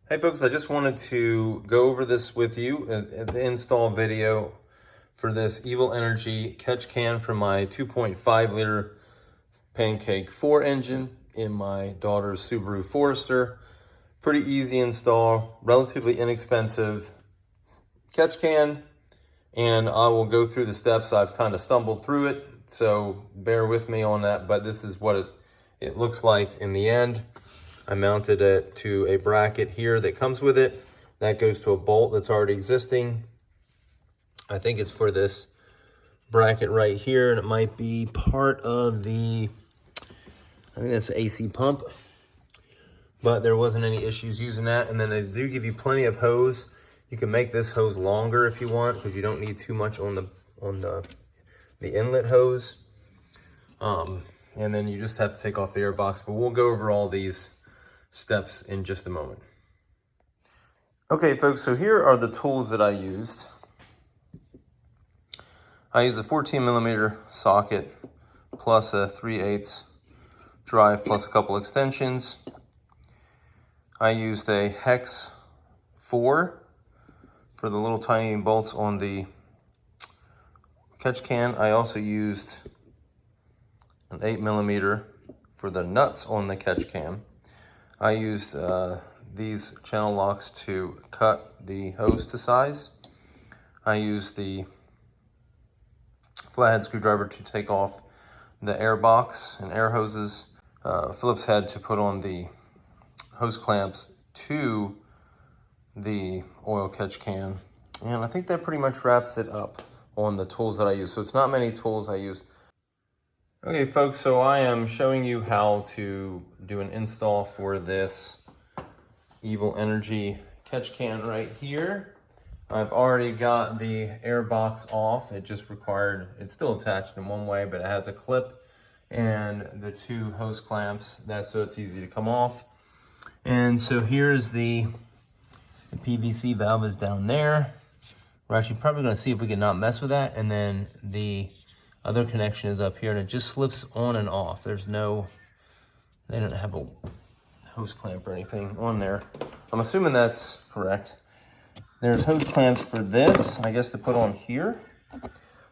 Hey folks, I just wanted to go over this with you at the install video for this Evil Energy catch can for my 2.5 liter Pancake 4 engine in my daughter's Subaru Forester. Pretty easy install, relatively inexpensive catch can, and I will go through the steps. I've kind of stumbled through it, so bear with me on that, but this is what it looks like in the end. I mounted it to a bracket here that comes with it. That goes to a bolt that's already existing. I think it's for this bracket right here, and it might be part of the, I think that's the AC pump, but there wasn't any issues using that. And then they do give you plenty of hose. You can make this hose longer if you want, because you don't need too much on the inlet hose. And then you just have to take off the air box, but we'll go over all these steps in just a moment. Okay folks, so here are the tools that I used. I used a 14mm socket plus a 3/8 drive plus a couple extensions. I used a hex 4 for the little tiny bolts on the catch can. I also used an 8mm for the nuts on the catch can. I used these channel locks to cut the hose to size. I used the flathead screwdriver to take off the air box and air hoses. Phillips head to put on the hose clamps to the oil catch can. And I think that pretty much wraps it up on the tools that I use. So it's not many tools I use. Okay folks, so I am showing you how to do an install for this Evil Energy catch can right here. I've already got the air box off. It just required, it's still attached in one way, but it has a clip and the 2 hose clamps, so it's easy to come off. And so here's the PVC valve is down there. We're actually probably gonna see if we can not mess with that. And then the other connection is up here, and it just slips on and off. There's no, they don't have a hose clamp or anything on there. I'm assuming that's correct. There's hose clamps for this, I guess, to put on here.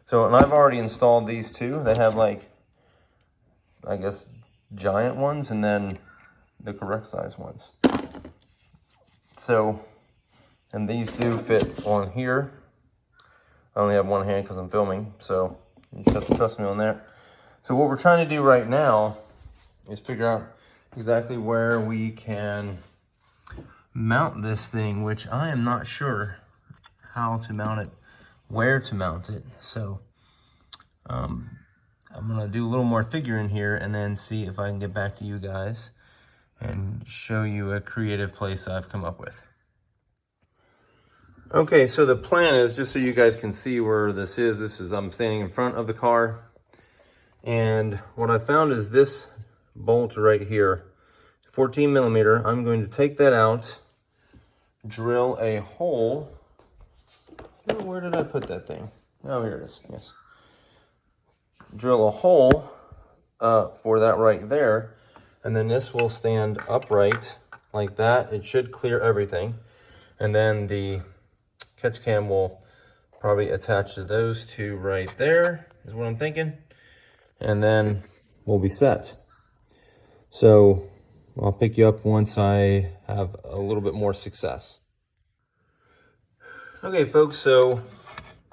So, and I've already installed these 2. They have like, I guess, giant ones and then the correct size ones. So, and these do fit on here. I only have one hand because I'm filming, so you just have to trust me on that. So what we're trying to do right now is figure out exactly where we can mount this thing, which I am not sure how to mount it, where to mount it. So I'm gonna do a little more figuring here and then see if I can get back to you guys and show you a creative place I've come up with. Okay, so the plan is, just so you guys can see where this is, I'm standing in front of the car. And what I found is this bolt right here, 14mm. I'm going to take that out, drill a hole. Oh, where did I put that thing? Oh, here it is, yes. Drill a hole for that right there. And then this will stand upright like that. It should clear everything. And then the catch can will probably attach to those 2 right there, is what I'm thinking. And then we'll be set. So I'll pick you up once I have a little bit more success. Okay folks, so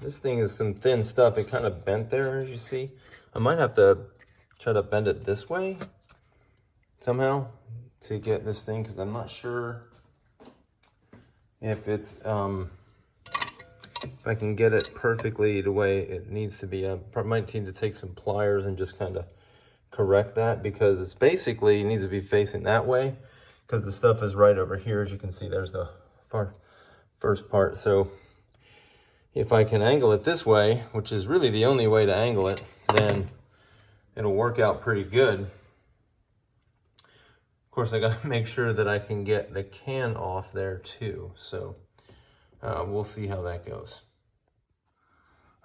this thing is some thin stuff. It kind of bent there, as you see. I might have to try to bend it this way somehow to get this thing, because I'm not sure if it's if I can get it perfectly the way it needs to be. I might need to take some pliers and just kind of correct that, because it's basically, it needs to be facing that way, because the stuff is right over here. As you can see, there's the first part. So if I can angle it this way, which is really the only way to angle it, then it'll work out pretty good. Of course, I got to make sure that I can get the can off there too. So we'll see how that goes.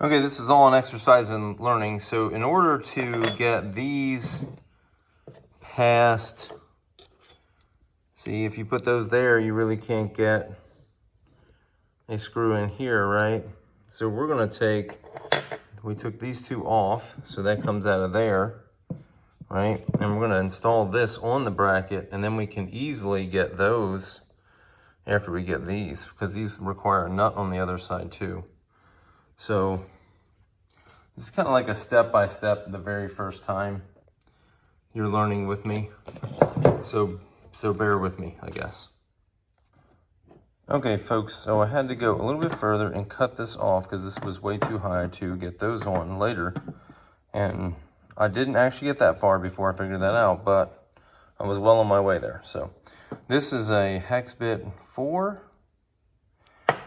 Okay, this is all an exercise in learning. So in order to get these past See, if you put those there, you really can't get a screw in here, right? So we're gonna we took these two off, so that comes out of there, right? And we're gonna install this on the bracket, and then we can easily get those after we get these, because these require a nut on the other side too. So this is kind of like a step-by-step the very first time you're learning with me. So bear with me, I guess. Okay, folks, so I had to go a little bit further and cut this off because this was way too high to get those on later. And I didn't actually get that far before I figured that out, but I was well on my way there. So this is a hex bit 4,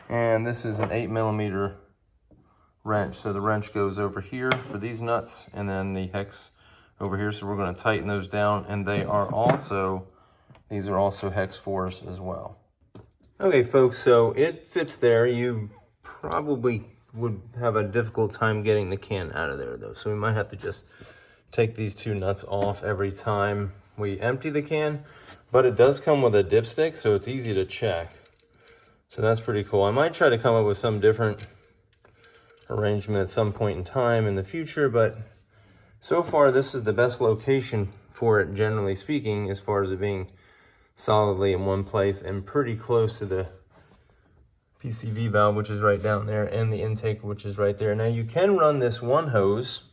and this is an 8mm wrench. So the wrench goes over here for these nuts, and then the hex over here. So we're going to tighten those down, and these are also hex 4s as well. Okay, folks, so it fits there. You probably would have a difficult time getting the can out of there, though. So we might have to just take these two nuts off every time we empty the can. But it does come with a dipstick, so it's easy to check. So that's pretty cool. I might try to come up with some different arrangement at some point in time in the future, but so far this is the best location for it, generally speaking, as far as it being solidly in one place and pretty close to the PCV valve, which is right down there, and the intake, which is right there. Now you can run this one hose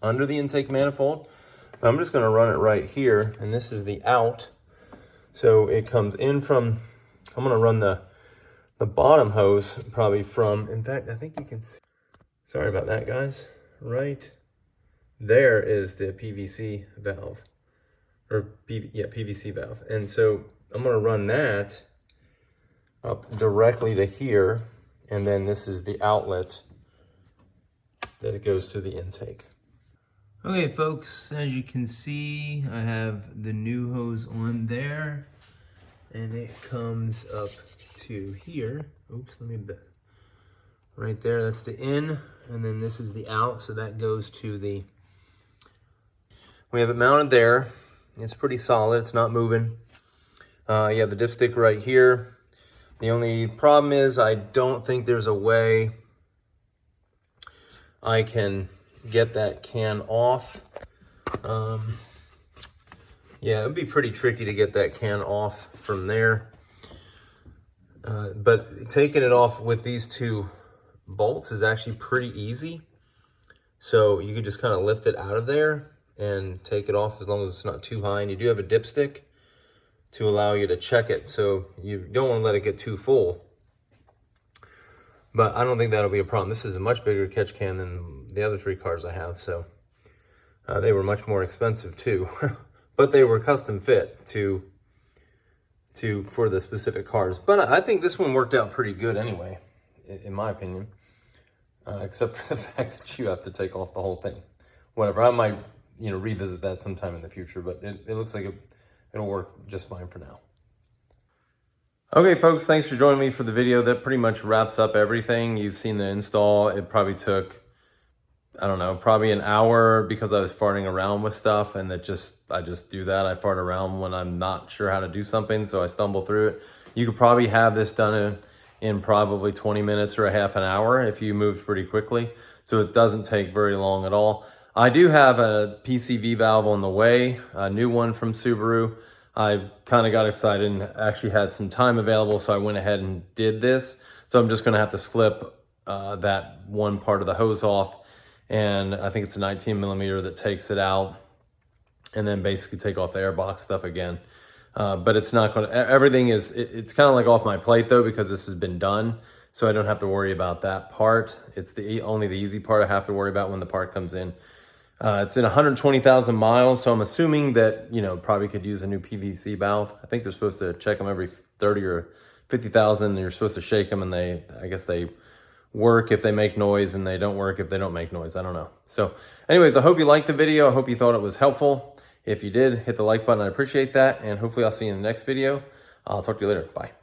under the intake manifold, but I'm just going to run it right here, and this is the out. So it comes in from, I'm going to run the bottom hose probably from, in fact, I think you can see, sorry about that, guys, right there is the PVC valve. Or PVC valve. And so I'm going to run that up directly to here, and then this is the outlet that goes to the intake. Okay, folks, as you can see, I have the new hose on there, and it comes up to here. Oops, let me bet. Right there, that's the in, and then this is the out, so that goes to the, we have it mounted there. It's pretty solid, it's not moving. You have the dipstick right here. The only problem is I don't think there's a way I can get that can off. Yeah, it would be pretty tricky to get that can off from there. But taking it off with these two bolts is actually pretty easy. So you can just kind of lift it out of there and take it off as long as it's not too high. And you do have a dipstick to allow you to check it, so you don't want to let it get too full. But I don't think that'll be a problem. This is a much bigger catch can than the other 3 cars I have, so they were much more expensive too. But they were custom fit for the specific cars. But I think this one worked out pretty good anyway, in my opinion, except for the fact that you have to take off the whole thing. Whatever, I might revisit that sometime in the future, but it looks like it'll work just fine for now. Okay, folks, thanks for joining me for the video. That pretty much wraps up everything. You've seen the install. It probably took, I don't know, probably an hour because I was farting around with stuff, and I just do that. I fart around when I'm not sure how to do something, so I stumble through it. You could probably have this done in probably 20 minutes or a half an hour if you moved pretty quickly, so it doesn't take very long at all. I do have a PCV valve on the way, a new one from Subaru. I kind of got excited and actually had some time available, so I went ahead and did this. So I'm just going to have to slip that one part of the hose off, and I think it's a 19mm that takes it out, and then basically take off the airbox stuff again. But it's not going to, everything is, it's kind of like off my plate though, because this has been done, so I don't have to worry about that part. It's only the easy part I have to worry about when the part comes in. It's in 120,000 miles, so I'm assuming that, probably could use a new PVC valve. I think they're supposed to check them every 30 or 50,000, and you're supposed to shake them, and I guess they work if they make noise, and they don't work if they don't make noise. I don't know. So anyways, I hope you liked the video. I hope you thought it was helpful. If you did, hit the like button. I appreciate that, and hopefully I'll see you in the next video. I'll talk to you later. Bye.